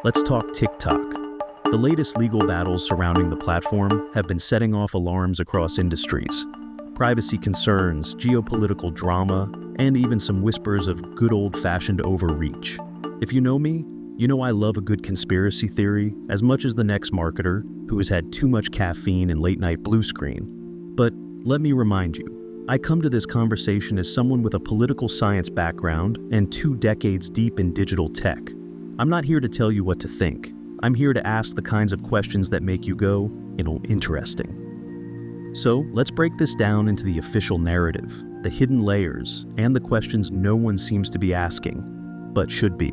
Let's talk TikTok. The latest legal battles surrounding the platform have been setting off alarms across industries. Privacy concerns, geopolitical drama, and even some whispers of good old-fashioned overreach. If you know me, you know I love a good conspiracy theory as much as the next marketer who has had too much caffeine and late-night blue screen. But let me remind you, I come to this conversation as someone with a political science background and 2 decades deep in digital tech. I'm not here to tell you what to think. I'm here to ask the kinds of questions that make you go, interesting. So let's break this down into the official narrative, the hidden layers, and the questions no one seems to be asking, but should be.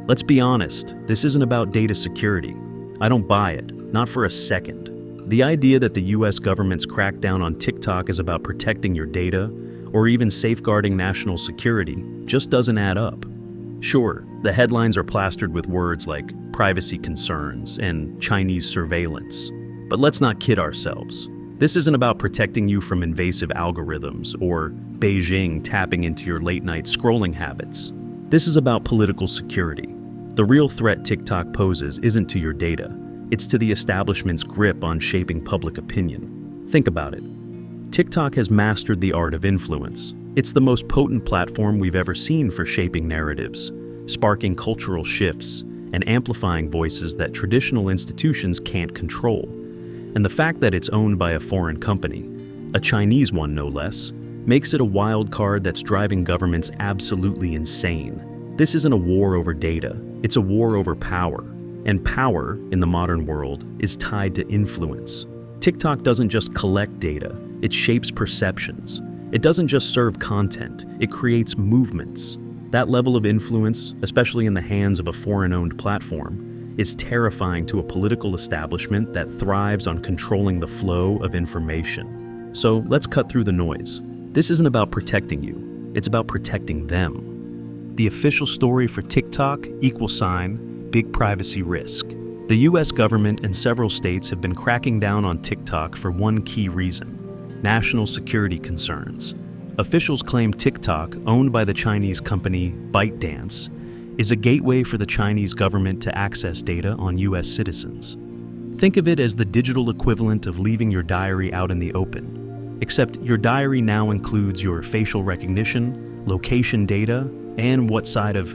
Let's be honest, this isn't about data security. I don't buy it, not for a second. The idea that the US government's crackdown on TikTok is about protecting your data, or even safeguarding national security, just doesn't add up. Sure, the headlines are plastered with words like privacy concerns and Chinese surveillance. But let's not kid ourselves. This isn't about protecting you from invasive algorithms or Beijing tapping into your late-night scrolling habits. This is about political security. The real threat TikTok poses isn't to your data. It's to the establishment's grip on shaping public opinion. Think about it. TikTok has mastered the art of influence. It's the most potent platform we've ever seen for shaping narratives, sparking cultural shifts, and amplifying voices that traditional institutions can't control. And the fact that it's owned by a foreign company, a Chinese one no less, makes it a wild card that's driving governments absolutely insane. This isn't a war over data, it's a war over power. And power, in the modern world, is tied to influence. TikTok doesn't just collect data, it shapes perceptions. It doesn't just serve content, it creates movements. That level of influence, especially in the hands of a foreign-owned platform, is terrifying to a political establishment that thrives on controlling the flow of information. So let's cut through the noise. This isn't about protecting you, it's about protecting them. The official story for TikTok, big privacy risk. The US government and several states have been cracking down on TikTok for one key reason: national security concerns. Officials claim TikTok, owned by the Chinese company ByteDance, is a gateway for the Chinese government to access data on US citizens. Think of it as the digital equivalent of leaving your diary out in the open. Except your diary now includes your facial recognition, location data, and what side of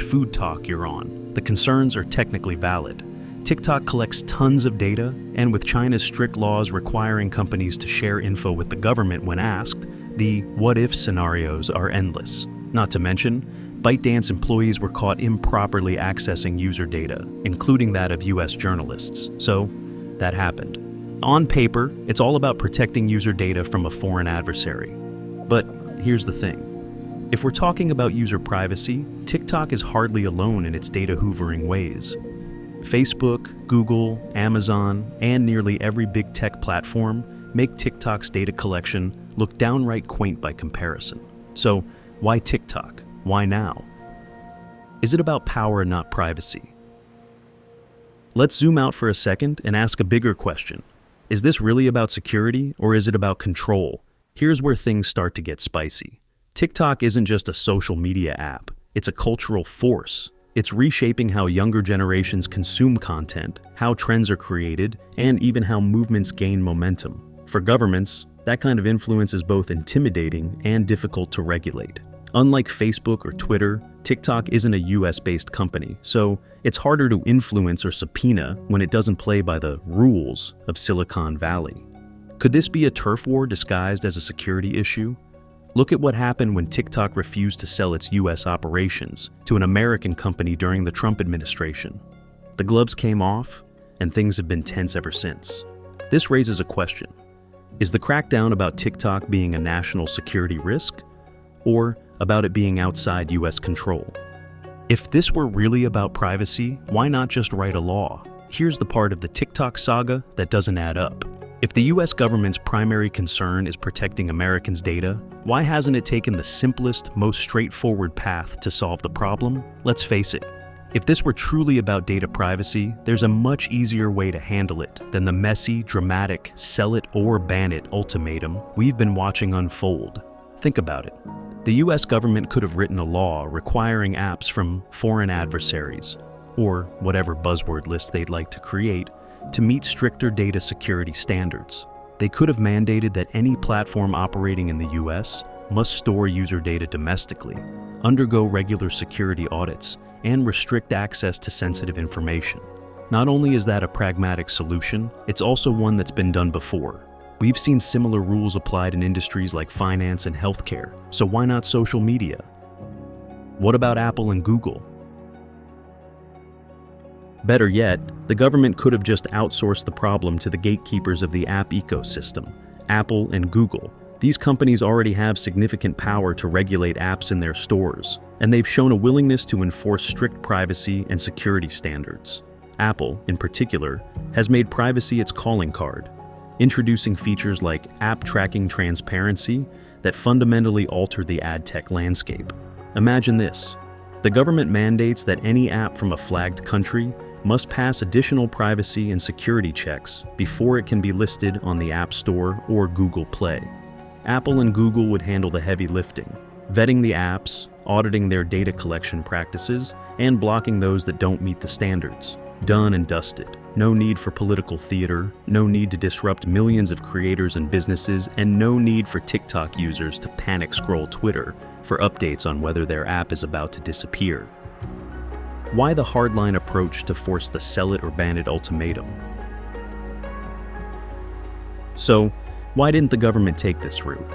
#food talk you're on. The concerns are technically valid. TikTok collects tons of data, and with China's strict laws requiring companies to share info with the government when asked, the what-if scenarios are endless. Not to mention, ByteDance employees were caught improperly accessing user data, including that of US journalists. So, that happened. On paper, it's all about protecting user data from a foreign adversary. But here's the thing. If we're talking about user privacy, TikTok is hardly alone in its data hoovering ways. Facebook, Google, Amazon, and nearly every big tech platform make TikTok's data collection look downright quaint by comparison. So, why TikTok? Why now? Is it about power and not privacy? Let's zoom out for a second and ask a bigger question. Is this really about security, or is it about control? Here's where things start to get spicy. TikTok isn't just a social media app, it's a cultural force. It's reshaping how younger generations consume content, how trends are created, and even how movements gain momentum. For governments, that kind of influence is both intimidating and difficult to regulate. Unlike Facebook or Twitter, TikTok isn't a US-based company, so it's harder to influence or subpoena when it doesn't play by the rules of Silicon Valley. Could this be a turf war disguised as a security issue? Look at what happened when TikTok refused to sell its US operations to an American company during the Trump administration. The gloves came off, and things have been tense ever since. This raises a question. Is the crackdown about TikTok being a national security risk, or about it being outside US control? If this were really about privacy, why not just write a law? Here's the part of the TikTok saga that doesn't add up. If the US government's primary concern is protecting Americans' data, why hasn't it taken the simplest, most straightforward path to solve the problem? Let's face it. If this were truly about data privacy, there's a much easier way to handle it than the messy, dramatic, sell it or ban it ultimatum we've been watching unfold. Think about it. The US government could have written a law requiring apps from foreign adversaries, or whatever buzzword list they'd like to create, to meet stricter data security standards. They could have mandated that any platform operating in the US must store user data domestically, undergo regular security audits, and restrict access to sensitive information. Not only is that a pragmatic solution, it's also one that's been done before. We've seen similar rules applied in industries like finance and healthcare, so why not social media? What about Apple and Google? Better yet, the government could have just outsourced the problem to the gatekeepers of the app ecosystem, Apple and Google. These companies already have significant power to regulate apps in their stores, and they've shown a willingness to enforce strict privacy and security standards. Apple, in particular, has made privacy its calling card, introducing features like app tracking transparency that fundamentally alter the ad tech landscape. Imagine this. The government mandates that any app from a flagged country must pass additional privacy and security checks before it can be listed on the App Store or Google Play. Apple and Google would handle the heavy lifting, vetting the apps, auditing their data collection practices, and blocking those that don't meet the standards. Done and dusted. No need for political theater, no need to disrupt millions of creators and businesses, and no need for TikTok users to panic scroll Twitter for updates on whether their app is about to disappear. Why the hardline approach to force the sell it or ban it ultimatum? So, why didn't the government take this route?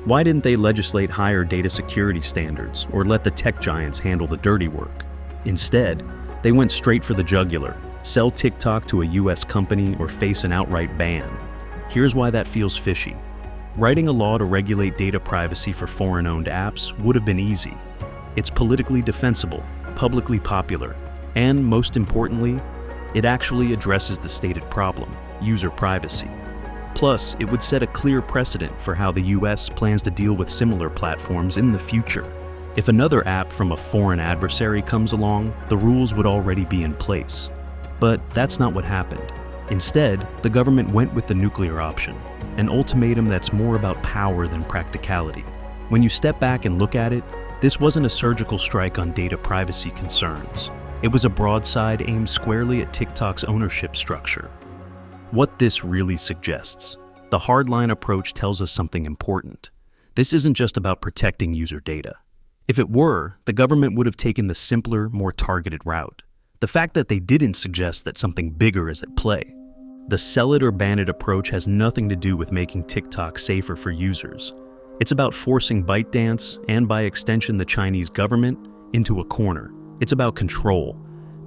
Why didn't they legislate higher data security standards or let the tech giants handle the dirty work? Instead, they went straight for the jugular, sell TikTok to a US company or face an outright ban. Here's why that feels fishy. Writing a law to regulate data privacy for foreign-owned apps would have been easy. It's politically defensible, publicly popular, and most importantly, it actually addresses the stated problem, user privacy. Plus, it would set a clear precedent for how the US plans to deal with similar platforms in the future. If another app from a foreign adversary comes along, the rules would already be in place. But that's not what happened. Instead, the government went with the nuclear option, an ultimatum that's more about power than practicality. When you step back and look at it, this wasn't a surgical strike on data privacy concerns. It was a broadside aimed squarely at TikTok's ownership structure. What this really suggests, the hardline approach tells us something important. This isn't just about protecting user data. If it were, the government would have taken the simpler, more targeted route. The fact that they didn't suggests that something bigger is at play. The sell it or ban it approach has nothing to do with making TikTok safer for users. It's about forcing ByteDance, and by extension the Chinese government, into a corner. It's about control.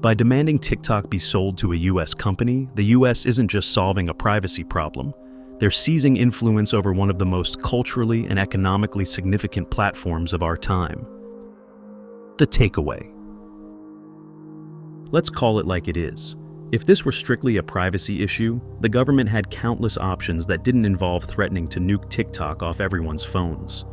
By demanding TikTok be sold to a US company, the US isn't just solving a privacy problem. They're seizing influence over one of the most culturally and economically significant platforms of our time. The takeaway. Let's call it like it is. If this were strictly a privacy issue, the government had countless options that didn't involve threatening to nuke TikTok off everyone's phones.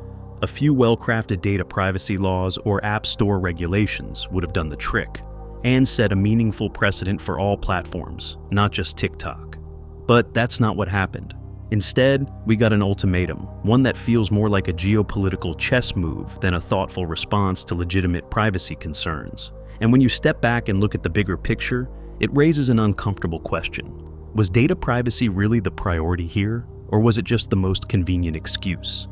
A few well-crafted data privacy laws or app store regulations would have done the trick, and set a meaningful precedent for all platforms, not just TikTok. But that's not what happened. Instead, we got an ultimatum, one that feels more like a geopolitical chess move than a thoughtful response to legitimate privacy concerns. And when you step back and look at the bigger picture, it raises an uncomfortable question. Was data privacy really the priority here, or was it just the most convenient excuse?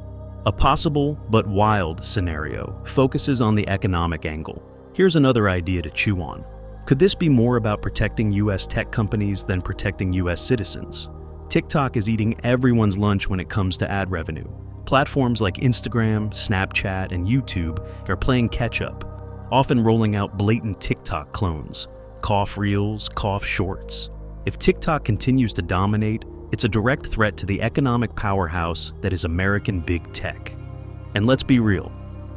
A possible but wild scenario focuses on the economic angle. Here's another idea to chew on. Could this be more about protecting US tech companies than protecting US citizens? TikTok is eating everyone's lunch when it comes to ad revenue. Platforms like Instagram, Snapchat, and YouTube are playing catch-up, often rolling out blatant TikTok clones, cough reels, cough shorts. If TikTok continues to dominate, it's a direct threat to the economic powerhouse that is American big tech. And let's be real,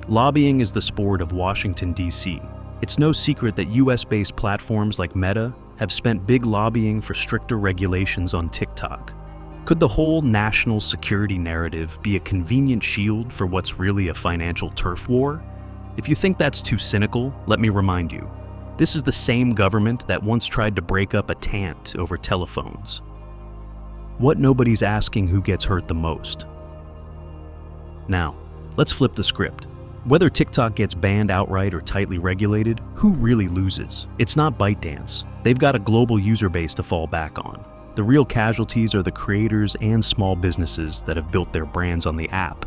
lobbying is the sport of Washington, D.C. It's no secret that US-based platforms like Meta have spent big lobbying for stricter regulations on TikTok. Could the whole national security narrative be a convenient shield for what's really a financial turf war? If you think that's too cynical, let me remind you. This is the same government that once tried to break up a tant over telephones. What nobody's asking who gets hurt the most. Now, let's flip the script. Whether TikTok gets banned outright or tightly regulated, who really loses? It's not ByteDance. They've got a global user base to fall back on. The real casualties are the creators and small businesses that have built their brands on the app.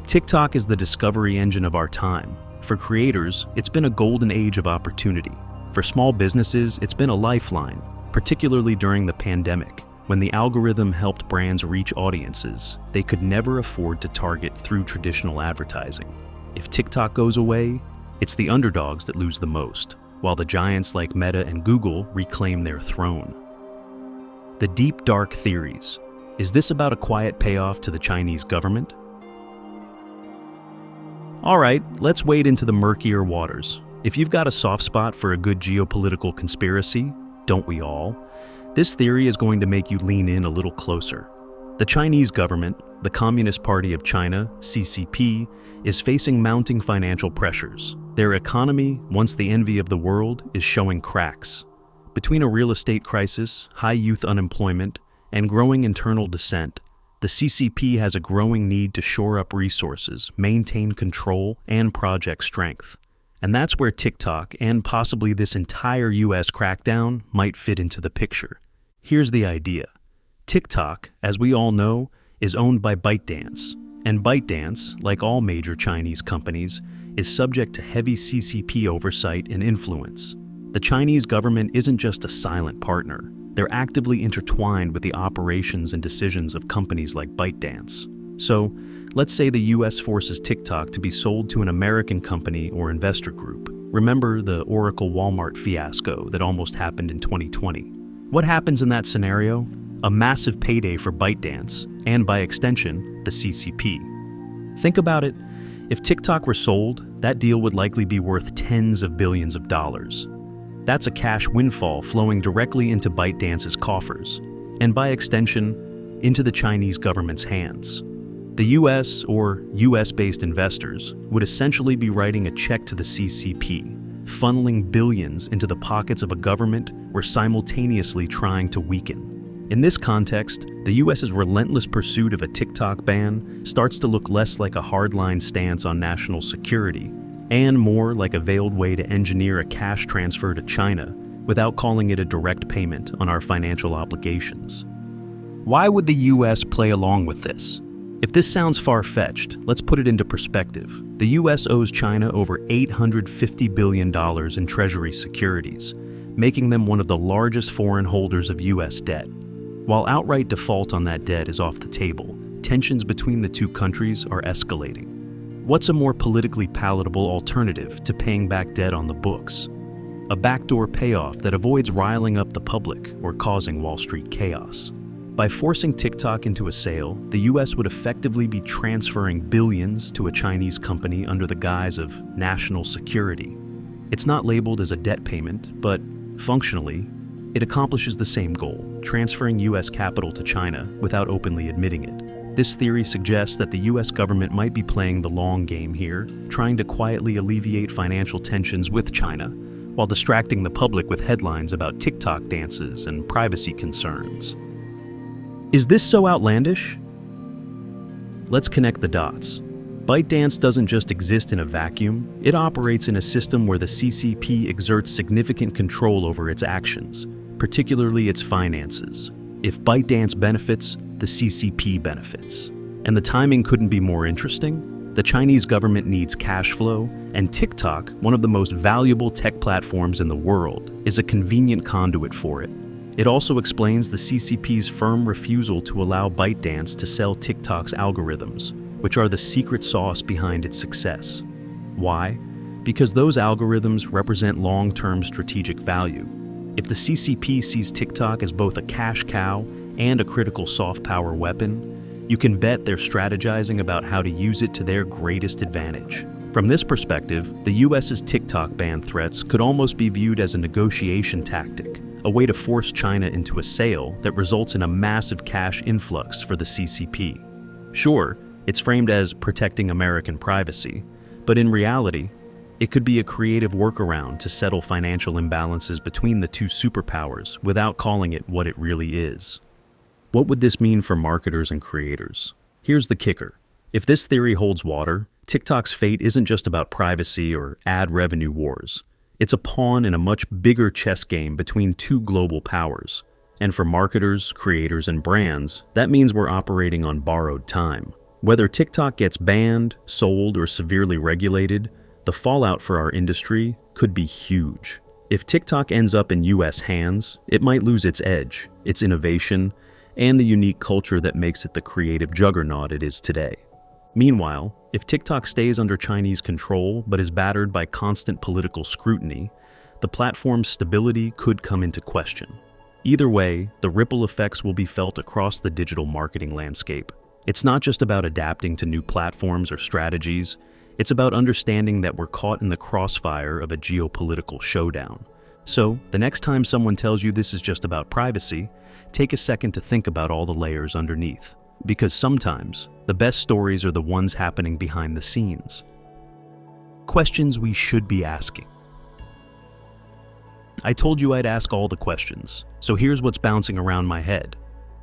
TikTok is the discovery engine of our time. For creators, it's been a golden age of opportunity. For small businesses, it's been a lifeline, particularly during the pandemic, when the algorithm helped brands reach audiences they could never afford to target through traditional advertising. If TikTok goes away, it's the underdogs that lose the most, while the giants like Meta and Google reclaim their throne. The deep, dark theories. Is this about a quiet payoff to the Chinese government? All right, let's wade into the murkier waters. If you've got a soft spot for a good geopolitical conspiracy, don't we all? This theory is going to make you lean in a little closer. The Chinese government, the Communist Party of China, CCP, is facing mounting financial pressures. Their economy, once the envy of the world, is showing cracks. Between a real estate crisis, high youth unemployment, and growing internal dissent, the CCP has a growing need to shore up resources, maintain control, and project strength. And that's where TikTok, and possibly this entire US crackdown, might fit into the picture. Here's the idea. TikTok, as we all know, is owned by ByteDance. And ByteDance, like all major Chinese companies, is subject to heavy CCP oversight and influence. The Chinese government isn't just a silent partner. They're actively intertwined with the operations and decisions of companies like ByteDance. So, let's say the US forces TikTok to be sold to an American company or investor group. Remember the Oracle Walmart fiasco that almost happened in 2020. What happens in that scenario? A massive payday for ByteDance, and by extension, the CCP. Think about it. If TikTok were sold, that deal would likely be worth tens of billions of dollars. That's a cash windfall flowing directly into ByteDance's coffers, and by extension, into the Chinese government's hands. The US or US-based investors would essentially be writing a check to the CCP, funneling billions into the pockets of a government we're simultaneously trying to weaken. In this context, the US's relentless pursuit of a TikTok ban starts to look less like a hardline stance on national security and more like a veiled way to engineer a cash transfer to China without calling it a direct payment on our financial obligations. Why would the US play along with this? If this sounds far-fetched, let's put it into perspective. The US owes China over $850 billion in treasury securities, making them one of the largest foreign holders of US debt. While outright default on that debt is off the table, tensions between the two countries are escalating. What's a more politically palatable alternative to paying back debt on the books? A backdoor payoff that avoids riling up the public or causing Wall Street chaos. By forcing TikTok into a sale, the US would effectively be transferring billions to a Chinese company under the guise of national security. It's not labeled as a debt payment, but functionally, it accomplishes the same goal, transferring US capital to China without openly admitting it. This theory suggests that the US government might be playing the long game here, trying to quietly alleviate financial tensions with China, while distracting the public with headlines about TikTok dances and privacy concerns. Is this so outlandish? Let's connect the dots. ByteDance doesn't just exist in a vacuum, it operates in a system where the CCP exerts significant control over its actions, particularly its finances. If ByteDance benefits, the CCP benefits. And the timing couldn't be more interesting. The Chinese government needs cash flow, and TikTok, one of the most valuable tech platforms in the world, is a convenient conduit for it. It also explains the CCP's firm refusal to allow ByteDance to sell TikTok's algorithms, which are the secret sauce behind its success. Why? Because those algorithms represent long-term strategic value. If the CCP sees TikTok as both a cash cow and a critical soft power weapon, you can bet they're strategizing about how to use it to their greatest advantage. From this perspective, the US's TikTok ban threats could almost be viewed as a negotiation tactic, a way to force China into a sale that results in a massive cash influx for the CCP. Sure, it's framed as protecting American privacy, but in reality, it could be a creative workaround to settle financial imbalances between the two superpowers without calling it what it really is. What would this mean for marketers and creators? Here's the kicker. If this theory holds water, TikTok's fate isn't just about privacy or ad revenue wars. It's a pawn in a much bigger chess game between two global powers. And for marketers, creators, and brands, that means we're operating on borrowed time. Whether TikTok gets banned, sold, or severely regulated, the fallout for our industry could be huge. If TikTok ends up in US hands, it might lose its edge, its innovation, and the unique culture that makes it the creative juggernaut it is today. Meanwhile, if TikTok stays under Chinese control but is battered by constant political scrutiny, the platform's stability could come into question. Either way, the ripple effects will be felt across the digital marketing landscape. It's not just about adapting to new platforms or strategies, it's about understanding that we're caught in the crossfire of a geopolitical showdown. So, the next time someone tells you this is just about privacy, take a second to think about all the layers underneath. Because sometimes, the best stories are the ones happening behind the scenes. Questions we should be asking. I told you I'd ask all the questions, so here's what's bouncing around my head.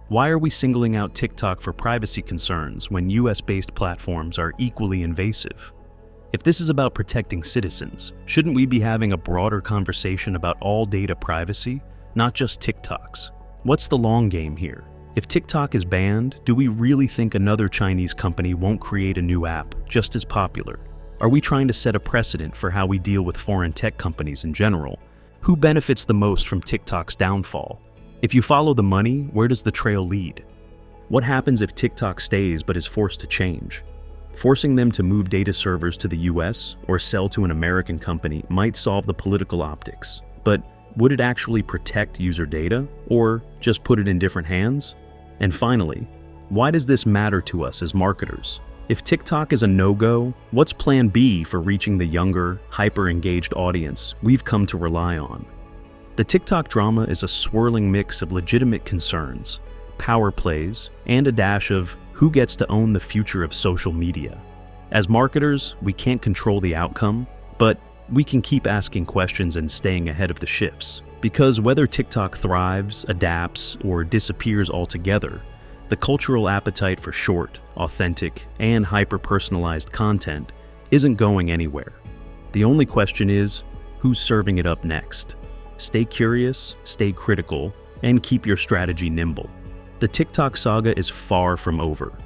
Why are we singling out TikTok for privacy concerns when US-based platforms are equally invasive? If this is about protecting citizens, shouldn't we be having a broader conversation about all data privacy, not just TikTok's? What's the long game here? If TikTok is banned, do we really think another Chinese company won't create a new app just as popular? Are we trying to set a precedent for how we deal with foreign tech companies in general? Who benefits the most from TikTok's downfall? If you follow the money, where does the trail lead? What happens if TikTok stays but is forced to change? Forcing them to move data servers to the US or sell to an American company might solve the political optics, but would it actually protect user data, or just put it in different hands? And finally, why does this matter to us as marketers? If TikTok is a no-go, what's plan B for reaching the younger, hyper-engaged audience we've come to rely on? The TikTok drama is a swirling mix of legitimate concerns, power plays, and a dash of who gets to own the future of social media. As marketers, we can't control the outcome, but we can keep asking questions and staying ahead of the shifts. Because whether TikTok thrives, adapts, or disappears altogether, the cultural appetite for short, authentic, and hyper-personalized content isn't going anywhere. The only question is, who's serving it up next? Stay curious, stay critical, and keep your strategy nimble. The TikTok saga is far from over,